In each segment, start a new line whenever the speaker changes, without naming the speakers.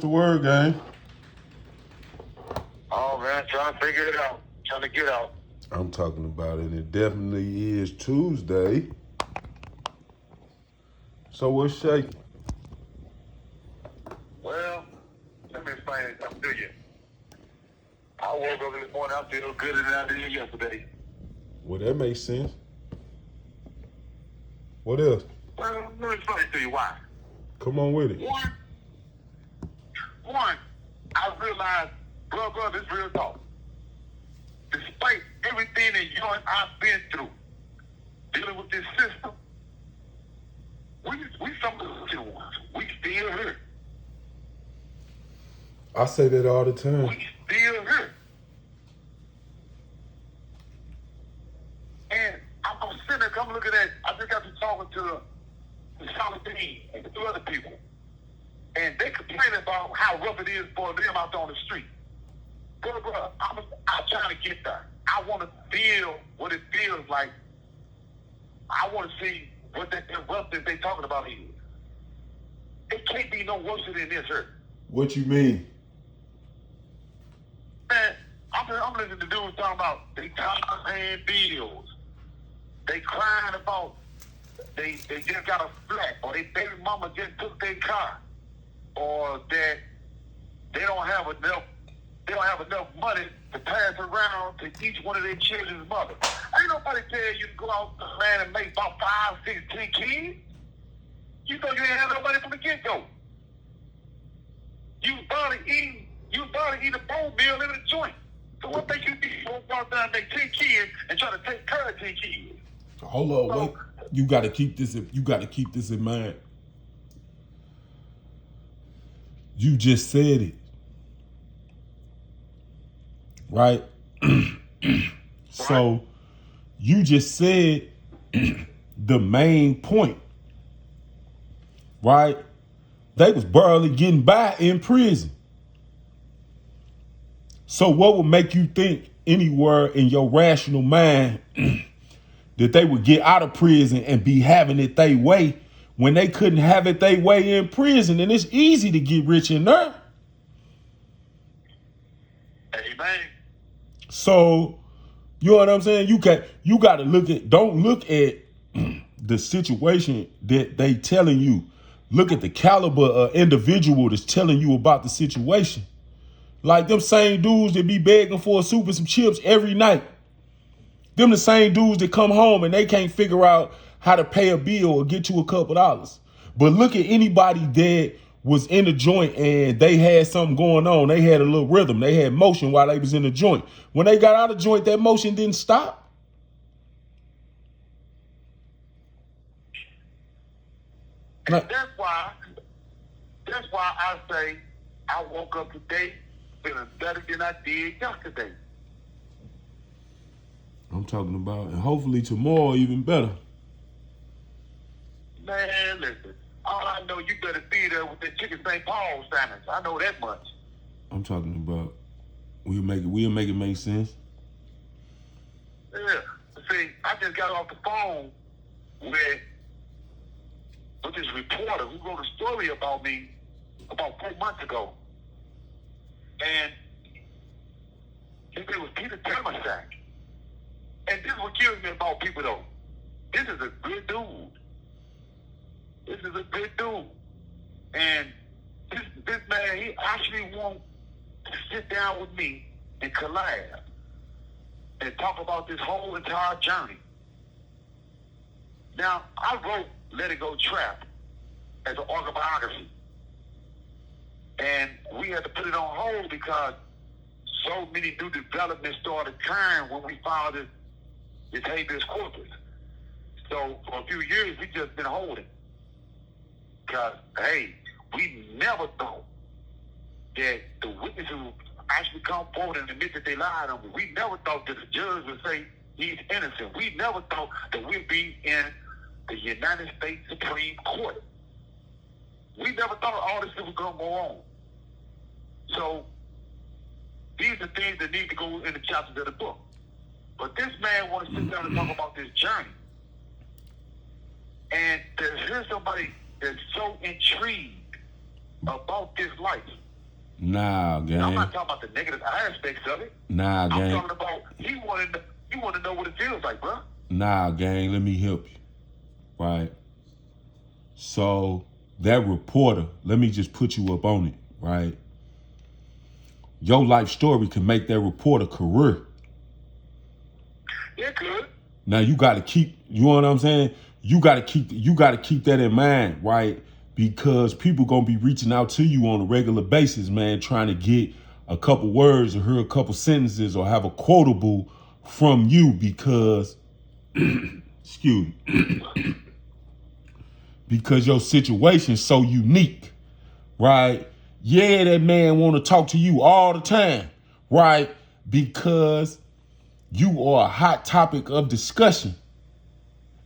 The word game.
Oh man, trying to figure it out. Trying to get out.
I'm talking about it. It definitely is Tuesday. So what's shaking?
Well, let me explain something to you. I woke up this morning, I feel gooder than I did yesterday.
Well, that makes sense. What else?
Well, let me explain to you why.
Come on with it.
One, I realized, bro, this real talk. Despite everything that you and I've been through, dealing with this system, we some of the ones. We still here.
I say that all the time.
We still here. And I'm sitting there, come looking at, I just got to talking to Solidine and two other people. And they complain about how rough it is for them out there on the street. Bro, I'm trying to get there. I want to feel what it feels like. I want to see what that roughness they talking about is. It can't be no worse than this hurt.
What you mean?
Man, I'm listening to dudes talking about they tired of paying bills. They crying about they just got a flat, or their baby mama just took their car, or that they don't have enough money to pass around to each one of their children's mother. Ain't nobody tell you to go out, man, and make about 5, 6, 10 kids. You thought you ain't have no money from the get-go. You started eating a bone meal in a joint. So what make you think you go out there and make 10 kids and try to take care of 10 kids?
Hold on, wait. You gotta keep this in mind. You just said it. Right? So you just said the main point. Right? They was barely getting by in prison. So what would make you think anywhere in your rational mind that they would get out of prison and be having it their way when they couldn't have it their way in prison? And it's easy to get rich in there.
Amen.
So, you know what I'm saying? You got to don't look at the situation that they telling you. Look at the caliber of individual that's telling you about the situation. Like them same dudes that be begging for a soup and some chips every night. Them the same dudes that come home and they can't figure out how to pay a bill or get you a couple dollars. But look at anybody that was in the joint and they had something going on. They had a little rhythm. They had motion while they was in the joint. When they got out of the joint, that motion didn't stop.
And that's why I say I woke up today feeling better than I did yesterday.
I'm talking about, and hopefully tomorrow even better.
Man, listen. All I know, you better be there with that chicken St. Paul sandwich. I know that much.
I'm talking about, we'll make it make sense.
Yeah. See, I just got off the phone with this reporter who wrote a story about me about 4 months ago. And his name was Peter Termasak. And this is what kills me about people, though. This is a good dude. And this man, he actually wants to sit down with me and collab and talk about this whole entire journey. Now, I wrote Let It Go Trap as an autobiography. And we had to put it on hold because so many new developments started occurring when we filed this habeas corpus. So for a few years, we just been holding. Because, hey, we never thought that the witnesses would actually come forward and admit that they lied on me. We never thought that the judge would say he's innocent. We never thought that we'd be in the United States Supreme Court. We never thought all this was going to go on. So these are things that need to go in the chapters of the book. But this man wants to sit down and talk about this journey. And to hear somebody that's so intrigued about this life,
Nah,
I'm
gang.
not talking about the negative aspects of it.
Nah,
I'm
gang.
talking about he wanted to know what it feels like, bro.
Nah, gang. Let me help you. Right. So that reporter, let me just put you up on it. Right. Your life story can make that reporter career.
Yeah, good.
Now you got to keep. You know what I'm saying? You got to keep that in mind, right? Because people gonna be reaching out to you on a regular basis, man, trying to get a couple words or hear a couple sentences or have a quotable from you because, excuse me, because your situation's so unique, right? Yeah, that man want to talk to you all the time, right? Because you are a hot topic of discussion.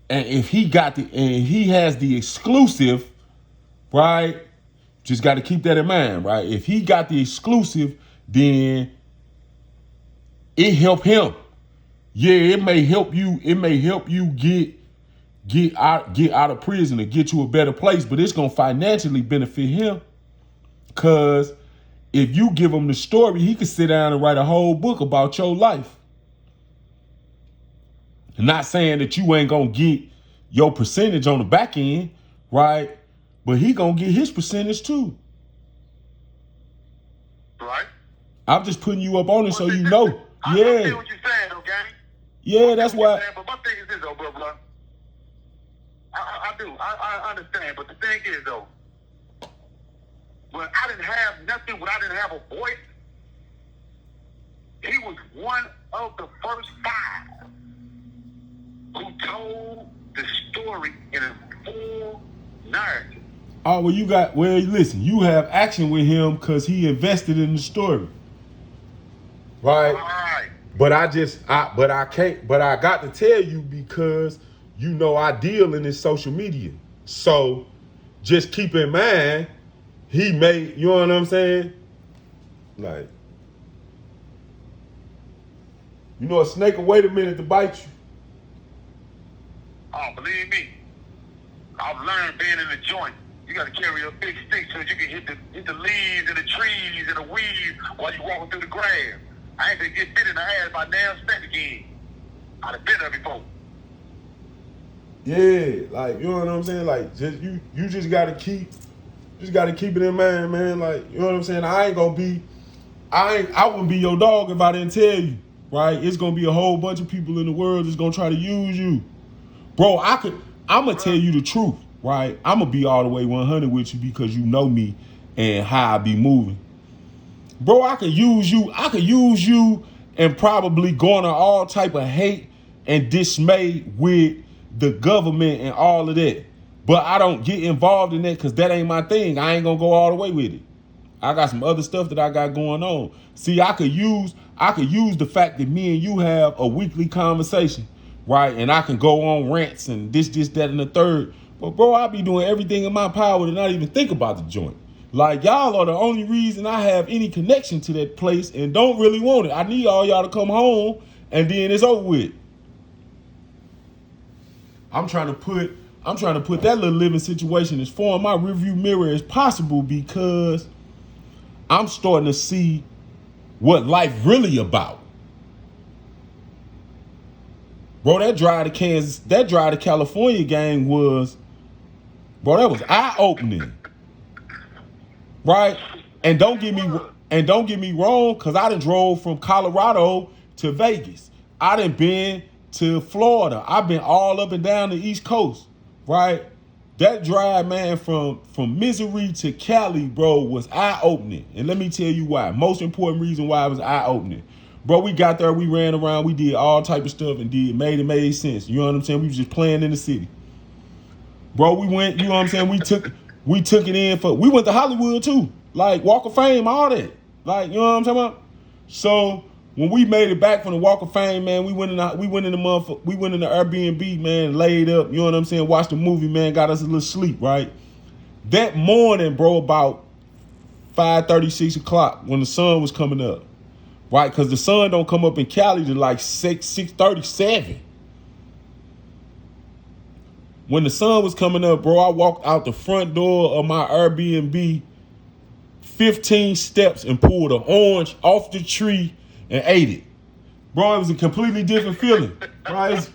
And if he has the exclusive, right? Just got to keep that in mind, right? If he got the exclusive, then it help him. Yeah, it may help you. It may help you get out of prison and get to a better place, but it's gonna financially benefit him. Cause if you give him the story, he could sit down and write a whole book about your life. Not saying that you ain't gonna get your percentage on the back end, right? But he gonna get his percentage too.
Right.
I'm just putting you up on it so you
I
know.
see
Yeah.
what you're saying, okay?
Yeah, that's why.
But my thing is this, though, bro. I do. I understand. But the thing is, though, when I didn't have nothing, when I didn't have a voice, he was one of the first five who told the story in a full narrative.
Oh, well, listen, you have action with him because he invested in the story. Right?
Right.
But I got to tell you because, you know, I deal in this social media. So just keep in mind, he made, you know what I'm saying? Like, you know, a snake will wait a minute to bite you.
Oh, believe me, I've learned being in the joint. You got to carry a big stick so that you can hit the leaves and the trees and the weeds while you walking through the grass. I ain't gonna get bit in the ass by damn snake again. I'd have been there before.
Yeah, like, you know what I'm saying? Like, just you just gotta keep it in mind, man. Like, you know what I'm saying? I wouldn't be your dog if I didn't tell you, right? It's gonna be a whole bunch of people in the world that's gonna try to use you. Bro, I'm gonna tell you the truth, right? I'm gonna be all the way 100 with you because you know me and how I be moving. Bro, I could use you and probably garner all type of hate and dismay with the government and all of that. But I don't get involved in that because that ain't my thing. I ain't gonna go all the way with it. I got some other stuff that I got going on. See, I could use the fact that me and you have a weekly conversation, right? And I can go on rants and this, that, and the third. But bro, I be doing everything in my power to not even think about the joint. Like, y'all are the only reason I have any connection to that place and don't really want it. I need all y'all to come home and then it's over with. I'm trying to put that little living situation as far in my rearview mirror as possible because I'm starting to see what life really about. Bro, that drive to California gang was, bro, that was eye-opening. Right? And don't get me wrong, because I done drove from Colorado to Vegas. I done been to Florida. I've been all up and down the East Coast, right? That drive, man, from Missouri to Cali, bro, was eye-opening. And let me tell you why. Most important reason why it was eye-opening. Bro, we got there, we ran around, we did all type of stuff and made sense. You know what I'm saying? We was just playing in the city. Bro, we went, you know what I'm saying? We took it in we went to Hollywood too. Like Walk of Fame, all that. Like, you know what I'm talking about? So when we made it back from the Walk of Fame, man, we went in the Airbnb, man, laid up, you know what I'm saying, watched the movie, man, got us a little sleep, right? That morning, bro, about 5:30, 6 o'clock, when the sun was coming up, right? Because the sun don't come up in Cali to like 6:37. When the sun was coming up, bro, I walked out the front door of my Airbnb 15 steps and pulled an orange off the tree and ate it. Bro, it was a completely different feeling. Right?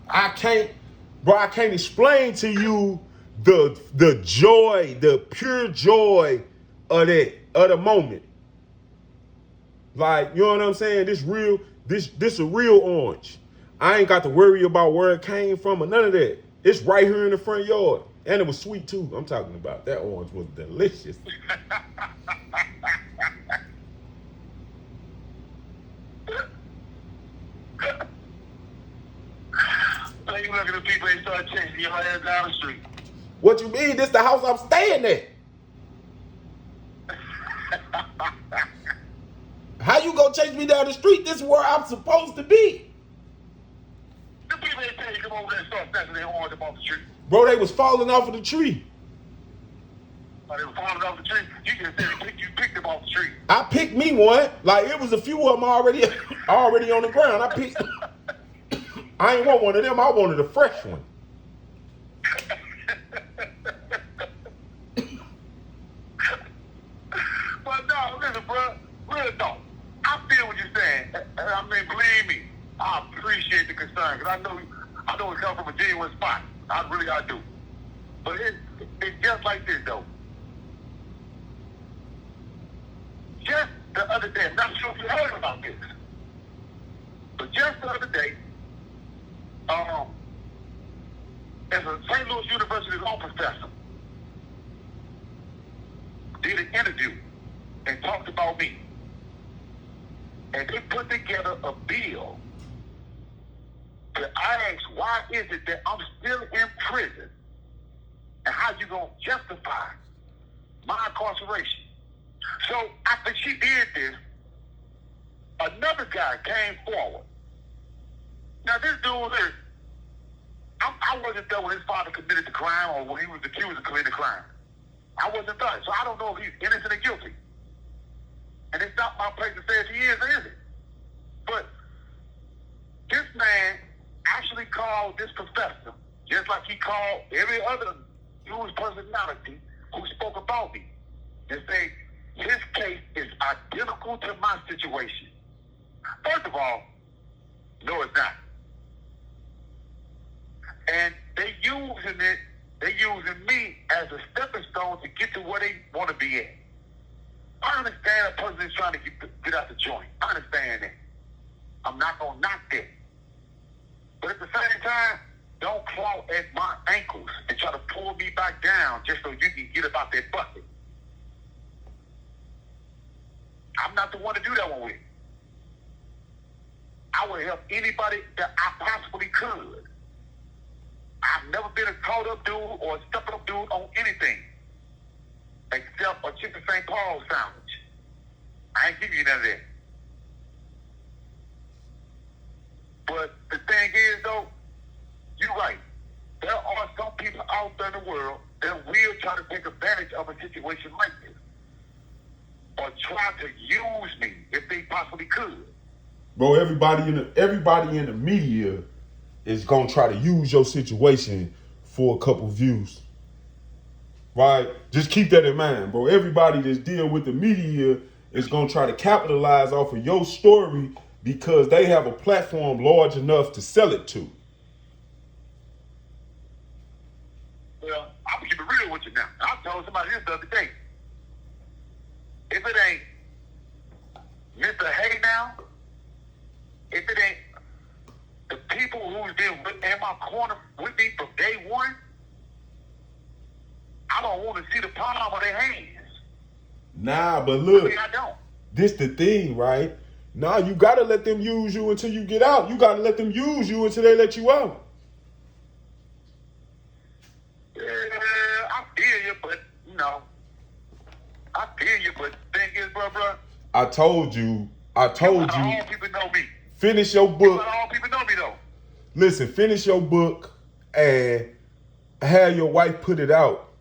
I can't explain to you the joy, the pure joy of the moment. Like, you know what I'm saying? This a real orange. I ain't got to worry about where it came from or none of that. It's right here in the front yard. And it was sweet too. I'm talking about that orange was delicious.
So you look at the people, they start chasing your ass down the street.
What you mean? This the house I'm staying at. How you gonna chase me down the street? This is where I'm supposed to be.
The people they tell you come over there and start snatching their orange off the tree.
Bro, they was falling off of the tree.
They were falling off the tree. You just said you picked them off the tree.
I picked me one. Like, it was a few of them already on the ground. I ain't want one of them. I wanted a fresh one.
But no, listen, bro. Real talk. I feel what you're saying. I mean, believe me, I appreciate the concern because I know it comes from a genuine spot. I do. But it's just like this, though. Just the other day, I'm not sure if you heard about this, but just the other day, as a St. Louis University law professor did an interview and talked about me. And they put together a bill to ask, why is it that I'm still in prison? And how you going to justify my incarceration? So after she did this, another guy came forward. Now this dude here, I wasn't there when his father committed the crime or when he was accused of committing the crime. I wasn't there, so I don't know if he's innocent or guilty. And it's not my place to say if he is or isn't. But this man actually called this professor, just like he called every other news personality who spoke about me, and say his case is identical to my situation. First of all, no, it's not. And they using me as a stepping stone to get to where they want to be at. I understand a person is trying to get out the joint. I understand that. I'm not going to knock that. But at the same time, don't claw at my ankles and try to pull me back down just so you can get about that bucket. I'm not the one to do that one with. I would help anybody that I possibly could. I've never been a caught up dude or a stepping up dude on anything except a chicken St. Paul sandwich. I ain't giving you none of that. But the thing is, though, you're right. There are some people out there in the world that will try to take advantage of a situation like this, or try to use me if they possibly could.
Bro, everybody in the media is gonna try to use your situation for a couple views. Right? Just keep that in mind, bro. Everybody that's dealing with the media is gonna try to capitalize off of your story because they have a platform large enough to sell it to.
Well, I'm gonna keep it real with you now. I told somebody this the other day. If it ain't Mr. Hay now, if it ain't the people who's been in my corner with me from day one, I don't want to see the palm of their hands.
Nah, but look,
I mean, I don't.
This the thing, right? Nah, you gotta let them use you until you get out. You gotta let them use you until they let you out.
Yeah, I feel you, but I feel you, but the thing is, bro.
I told you.
All people know me.
Finish your book.
All people know me though.
Listen, finish your book and have your wife put it out.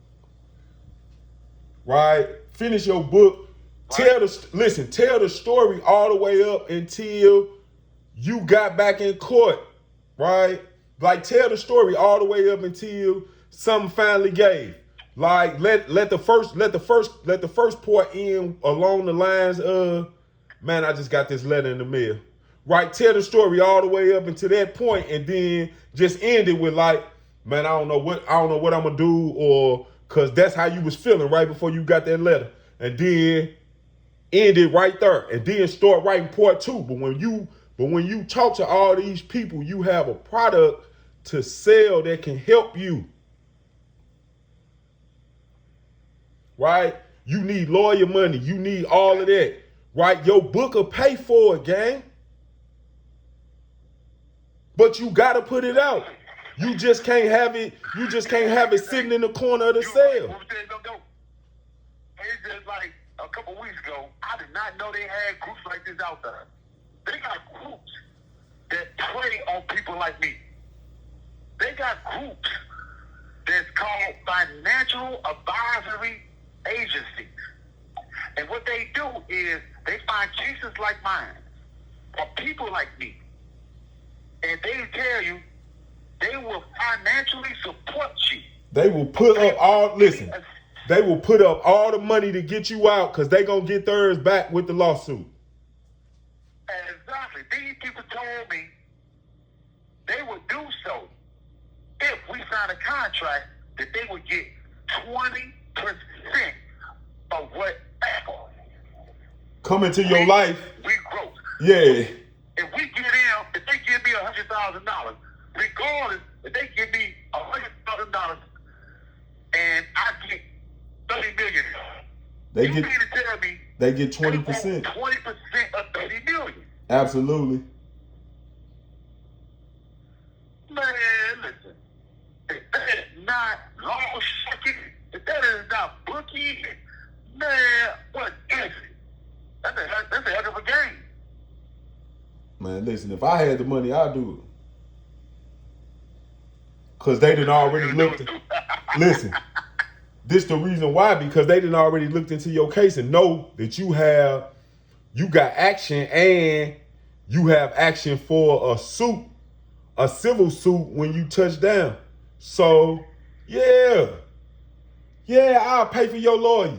Right? Finish your book. Right. Tell the story all the way up until you got back in court. Right? Like, tell the story all the way up until something finally gave. Like let the first part end along the lines of, man, I just got this letter in the mail. Right? Tell the story all the way up until that point, and then just end it with like, man, I don't know what I'm gonna do, or cause that's how you was feeling right before you got that letter. And then end it right there. And then start writing part two. But when you talk to all these people, you have a product to sell that can help you. Right? You need lawyer money. You need all of that. Right? Your book will pay for it, gang. But you gotta put it out. You just can't have it. You just can't have it sitting in the corner of the cell.
It's just like a couple weeks ago, I did not know they had groups like this out there. They got groups that prey on people like me. They got groups that's called financial advisory agencies. And what they do is they find cases like mine or people like me. And they tell you they will financially support you.
They will put up all, listen, they will put up all the money to get you out because they going to get theirs back with the lawsuit.
Exactly. These people told me they would do so if we signed a contract that they would get 20% of what
come into your life.
We grow.
Yeah.
If we get in, if they give me $100,000, regardless, if they give me $100,000 and I get 30 million,
they
you
get
mean to tell me
they get 20%.
20% of 30 million.
Absolutely.
Man, listen. If that is not law shucking, if that is not bookie, man, what is it? That's a heck of a game.
Man, listen, if I had the money, I'd do it. Because they done already looked at, listen, this the reason why, because they done already looked into your case and know that you got action, and you have action for a suit, a civil suit when you touch down. So, yeah, I'll pay for your lawyer.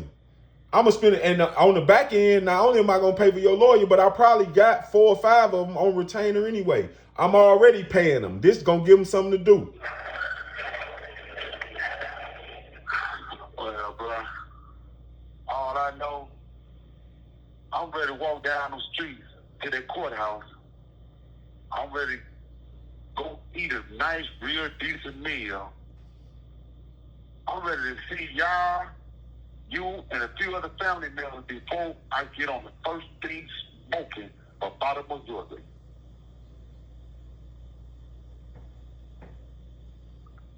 I'm going to spend it. And on the back end, not only am I going to pay for your lawyer, but I probably got 4 or 5 of them on retainer anyway. I'm already paying them. This is going to give them something to do.
Well, bro, all I know, I'm ready to walk down the streets to the courthouse. I'm ready to go eat a nice, real decent meal. I'm ready to see y'all, you, and a few other family members before I get on the first thing smoking for Baltimore, Georgia.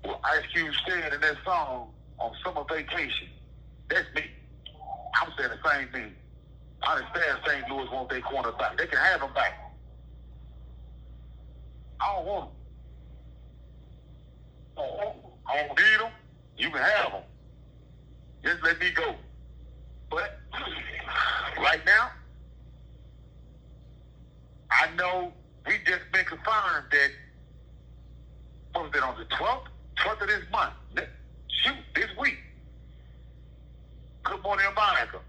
Well, Ice Cube said in that song, on summer vacation, that's me. I'm saying the same thing. I understand St. Louis wants their corner back. They can have them back. I don't want them. I don't need them. You can have them. Just let me go. But right now, I know we just been confirmed that, what was it, on the 12th? 12th of this month. Shoot, this week. Good morning, America.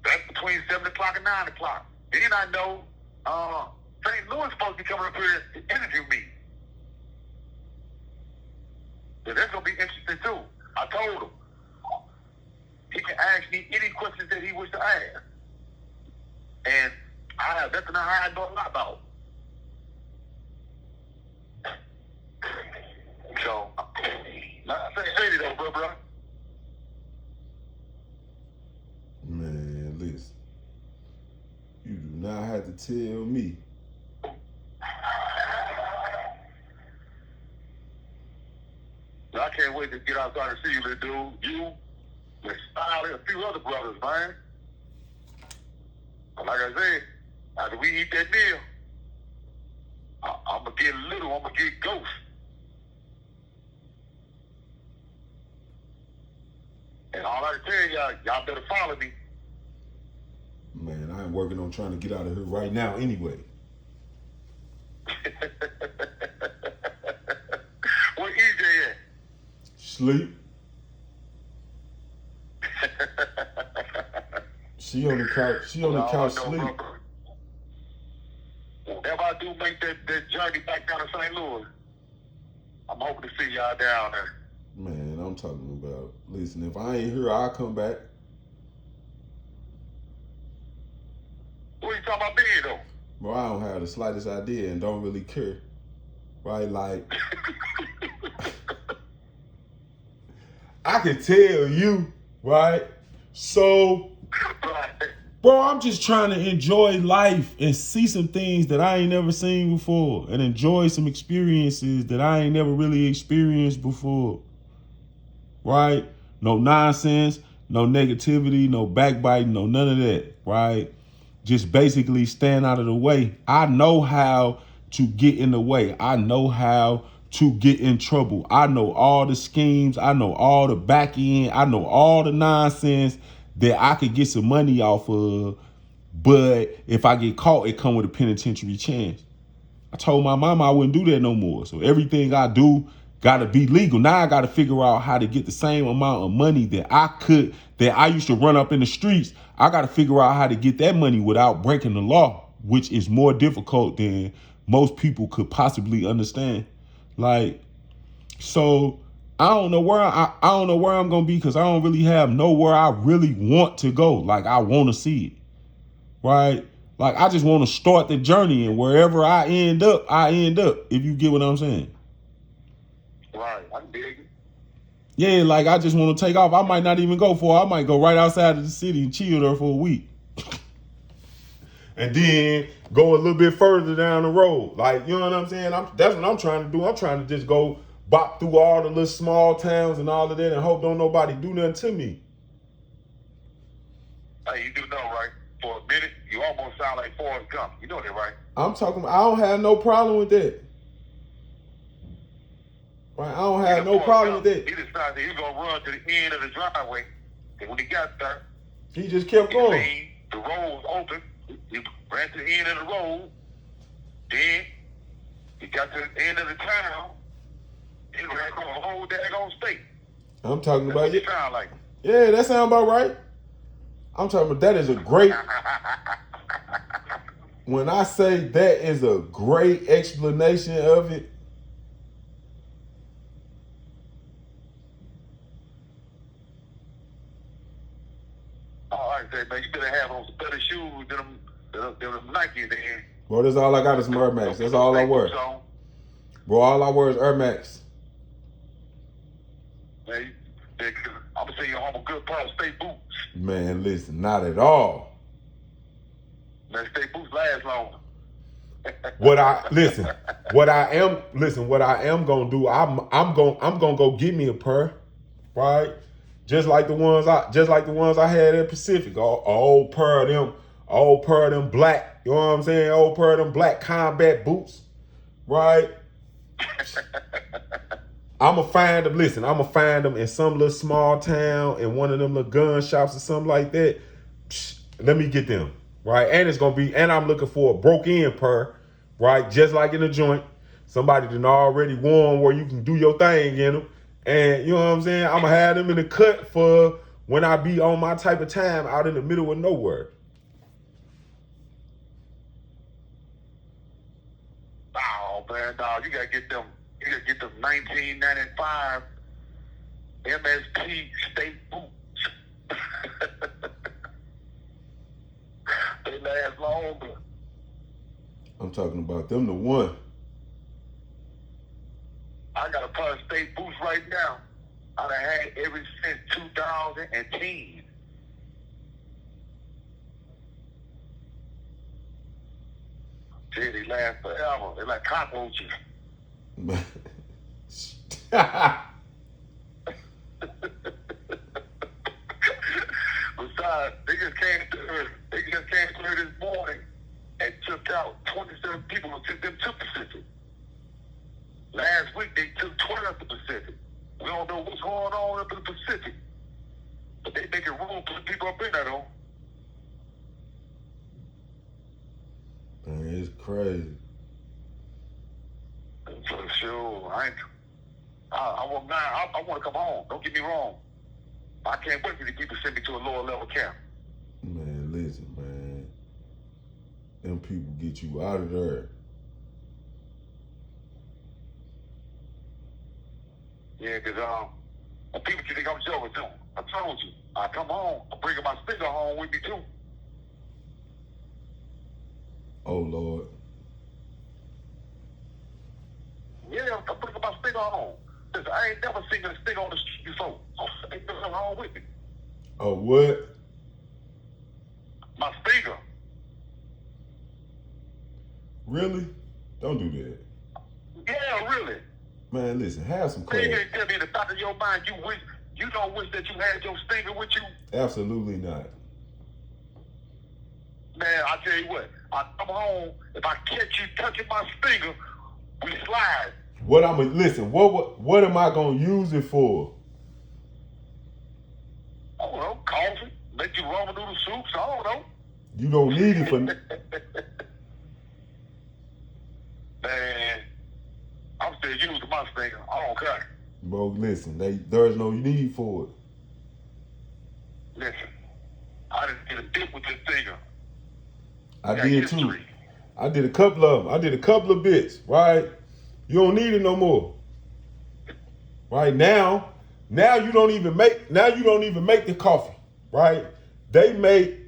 That's between 7 o'clock and 9 o'clock. Then I know St. Louis supposed to be coming up here to interview me. Yeah, that's going to be interesting, too. I told him. He can ask me any questions that he wishes to ask. And I have nothing to hide nor lie about. So, I say it though, bro.
Man, listen. You do not have to tell me.
I can't wait to get outside and see you, little dude. You, Miss Smiley, a few other brothers, man. But like I said, after we eat that meal, I'm going to get little, I'm going to get ghost. And all I can tell y'all better follow me.
Man, I am working on trying to get out of here right now anyway.
Where EJ at?
Sleep. She on the couch. She on the
All I
couch
know,
sleep.
brother, whenever I do make that journey back down to St. Louis, I'm hoping to see y'all down there.
Man, I'm talking about. Listen, if I ain't here, I'll come back.
What you talking about being though?
Bro, I don't have the slightest idea and don't really care. Right? Like, I can tell you, right? So,
Right.
bro, I'm just trying to enjoy life and see some things that I ain't never seen before and enjoy some experiences that I ain't never really experienced before. Right? No nonsense, no negativity, no backbiting, no none of that. Right? Just basically stand out of the way. I know how to get in the way. I know how to get in trouble. I know all the schemes. I know all the back end. I know all the nonsense that I could get some money off of. But if I get caught, it come with a penitentiary chance. I told my mama I wouldn't do that no more. So everything I do gotta be legal. Now I gotta figure out how to get the same amount of money that I used to run up in the streets. I gotta figure out how to get that money without breaking the law, which is more difficult than most people could possibly understand. Like, so I don't know where I don't know where I'm gonna be because I don't really have nowhere I really want to go. Like I want to see it, right? Like I just want to start the journey, and wherever I end up, I end up. If you get what I'm saying.
Right. I can dig it.
Yeah, like I just want to take off. I might not even go for. I might go right outside of the city and chill there for a week, and then go a little bit further down the road. Like you know what I'm saying? That's what I'm trying to do. I'm trying to just go bop through all the little small towns and all of that, and hope don't nobody do nothing to me.
Hey, you do know, right? For a minute, you almost sound like Forrest Gump. You know that, right?
I'm talking. I don't have no problem with that. Right? I don't have no problem with that.
He decided he was gonna run to the end of the driveway, and when he got there,
He just kept
he
going.
seen the road was open. He ran to the end of the road. Then he got to the end of the town. He ran across the whole daggone state.
I'm talking
That's
about
what
it.
it sound like.
Yeah, that sound about right. I'm talking about that is a great. When I say that is a great explanation of it.
All right, say, man, you better have on some better shoes than them Nike then.
Bro, that's all I got is some Air Max. That's all I wear. Bro, all I wear is Air Max.
Man, I'm gonna send you home a good pair of state boots.
Man, listen, not at all.
Man, state boots last long.
What I am gonna do, I'm gonna go get me a pair, right? Just like the ones I had at Pacific. Old pair of them black, you know what I'm saying? Old pair of them black combat boots, right? I'ma find them in some little small town in one of them little gun shops or something like that. Psh, let me get them, right? And I'm looking for a broke-in pair, right? Just like in a joint. Somebody done already worn where you can do your thing in them. And you know what I'm saying? I'ma have them in the cut for when I be on my type of time out in the middle of nowhere.
Oh man, dog, you gotta get them 1995 MSP state boots. They last longer.
I'm talking about them the one.
I got a pair of state boots right now. I done had ever since 2010. Gee, they last forever. They're like cockroaches. Besides, they just came to her this morning and took out 27 people and took them to Pacific. Last week they took 12 to Pacific. We don't know what's going on up in the Pacific, but they making room for the people up in there though.
Man, it's crazy.
For sure, I want to come home. Don't get me wrong. I can't wait for the people to send me to a lower level camp.
Man, them people get you out of there.
Yeah, because people think I'm joking too. I told you. I come home, I'm bringing my stinger home with me too.
Oh, Lord.
Yeah, I'm bringing my stinger home. Listen, I ain't never seen a stinger on the street before. I take this home with me.
Oh, what?
My stinger.
Really? Don't do that.
Yeah, really.
Man, listen, have some class.
You can't tell me in the back of your mind you don't wish that you had your stinger with you.
Absolutely not.
Man, I tell you what, I come home, if I catch you touching my stinger, we slide.
What am I gonna use it for?
I don't know, coffee, make you ramen noodle soups, I don't know.
You don't need it for.
Man, I'm still using my stinger. I don't care.
Bro, listen, there's no need for it.
Listen, I didn't get a dip with this stinger.
I did too. I did a couple of them. I did a couple of bits, right? You don't need it no more. Right now you don't even make the coffee, right? They make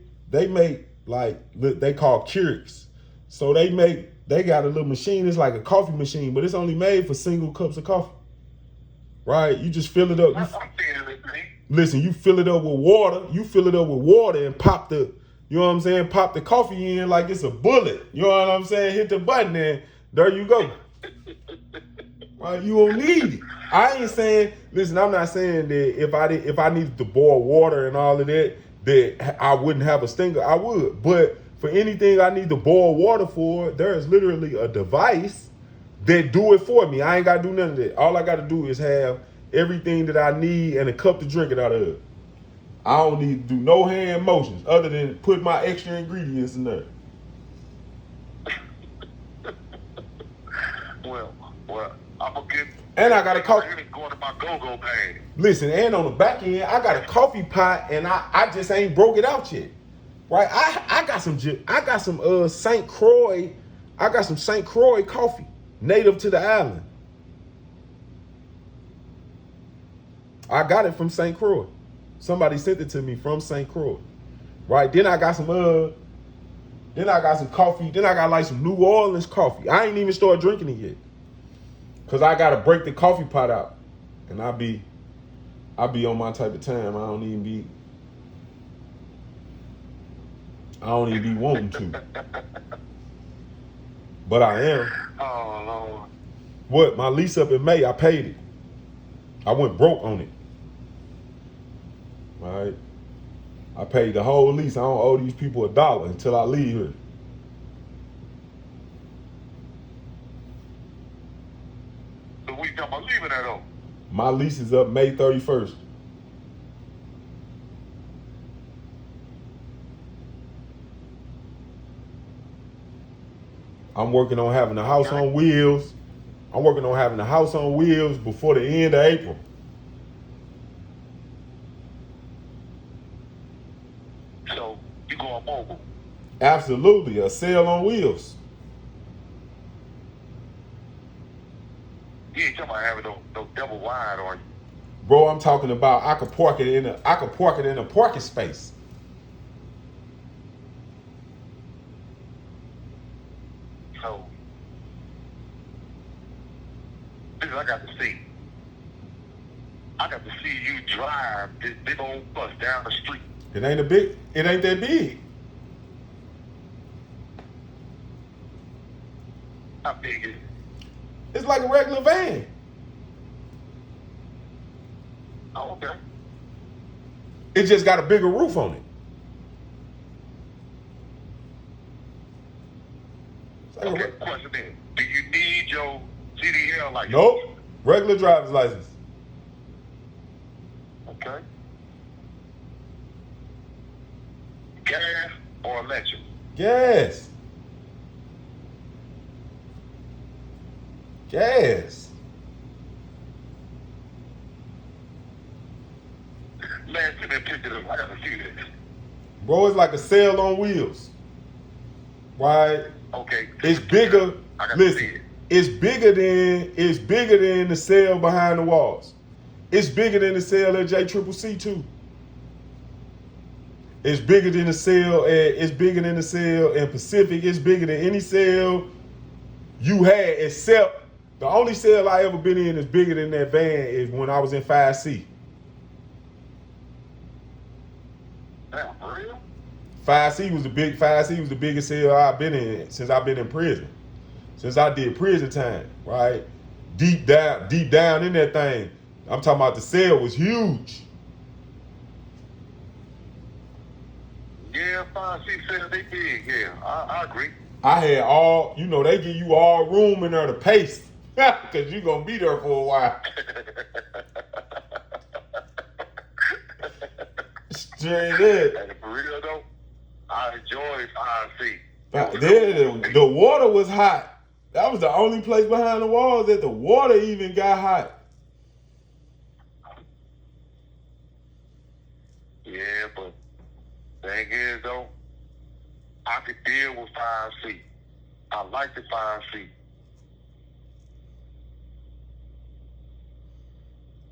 like they call Keurigs. So they got a little machine, it's like a coffee machine, but it's only made for single cups of coffee. Right? You just fill it up. Listen, you fill it up with water. And pop the, you know what I'm saying? Pop the coffee in like it's a bullet. You know what I'm saying? Hit the button and there you go. Right? You don't need it. I ain't saying, listen, I'm not saying that if I needed to boil water and all of that I wouldn't have a stinger. I would. But for anything I need to boil water for, there is literally a device that do it for me. I ain't got to do none of that. All I got to do is have everything that I need and a cup to drink it out of. I don't need to do no hand motions other than put my extra ingredients in there.
Well, I'm gonna get.
And I got a coffee.
Going to my go-go bag.
Listen, and on the back end, I got a coffee pot, and I just ain't broke it out yet. Right? I got some St. Croix. I got some St. Croix coffee, native to the island. I got it from St. Croix. Somebody sent it to me from St. Croix. Right? Then I got some coffee. Then I got like some New Orleans coffee. I ain't even started drinking it yet. Cause I gotta break the coffee pot out. And I be on my type of time. I don't even be wanting to. But I am.
Oh Lord.
What? My lease up in May, I paid it. I went broke on it. All right. I paid the whole lease. I don't owe these people $1 until I leave here.
So we talking about leaving that on?
My lease is up May 31st. I'm working on having the house on wheels. I'm working on having the house on wheels before the end of April.
So you going mobile?
Absolutely, a sale on wheels.
You ain't talking about having no double wide, are you?
Bro, I'm talking about I could park it in a parking space.
So this I got to see. I got to see you drive this big old bus down the street.
It ain't that big.
How big is it?
It's like a regular van.
Oh, okay.
It just got a bigger roof on it. Like
okay, question is, do you need your CDL license?
Nope. Regular driver's license.
Okay. Gas or electric?
Gas. Gas.
Man, send me a picture of it. I gotta see this.
Bro, it's like a sail on wheels. right?
Okay.
It's bigger.
I got to see
Listen,
it.
it's bigger than the cell behind the walls. It's bigger than the cell at JCCC too. It's bigger than the cell in Pacific. It's bigger than any cell you had, except the only cell I ever been in is bigger than that van is when I was in 5C.
Damn, for real?
5C was the biggest cell I've been in since I've been in prison. Since I did prison time, right? Deep down in that thing. I'm talking about the cell was huge.
Yeah, 5C said they big. Yeah, I agree.
I had all, they give you all room in there to pace. Because you're going to be there for a while. Straight in.
And for real though, I enjoyed 5C.
The water was hot. That was the only place behind the walls that the water even got hot.
Yeah, but thing is though, I could deal with 5C. I like the 5C.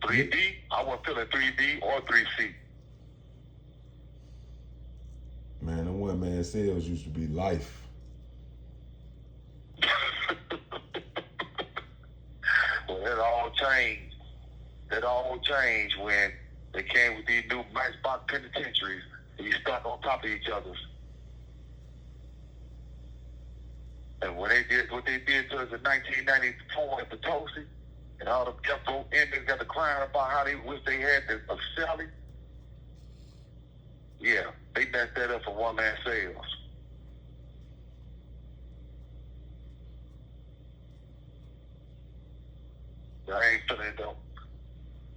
3D, I wasn't feeling 3D or 3C.
Man, the one-man cells used to be life.
Well, that all changed. That all changed when they came with these new matchbox penitentiaries and you stuck on top of each other. And when they did what they did to us in 1994 at Potosi, and all the Jeffro inmates got to crying about how they wish they had a celly. Yeah, they messed that up for one-man cells. I ain't feeling it though.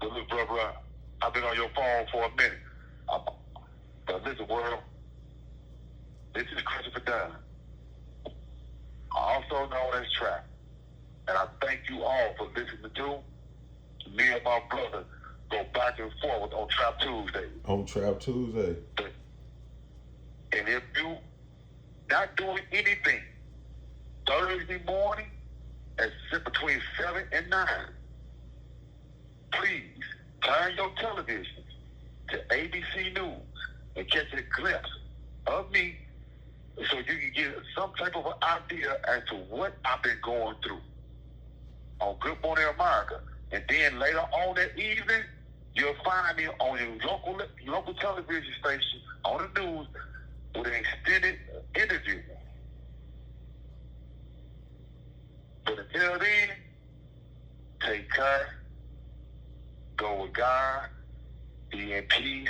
But look, brother, I've been on your phone for a minute. But listen, world, this is Christopher Dunn, also known as Trap. And I thank you all for listening to me and my brother go back and forth on Trap Tuesday.
On Trap Tuesday.
And if you not doing anything, Thursday morning at between 7 and 9, please turn your television to ABC News and catch a glimpse of me so you can get some type of an idea as to what I've been going through on Good Morning America. And then later on that evening, you'll find me on your local television station on the news with an extended interview. But until then, take care, go with God, be in peace,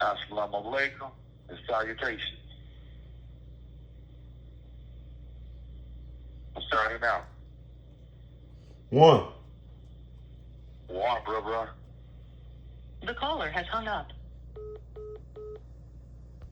assalamu alaikum, and salutations. I'm signing out.
One,
brother.
The caller has hung up.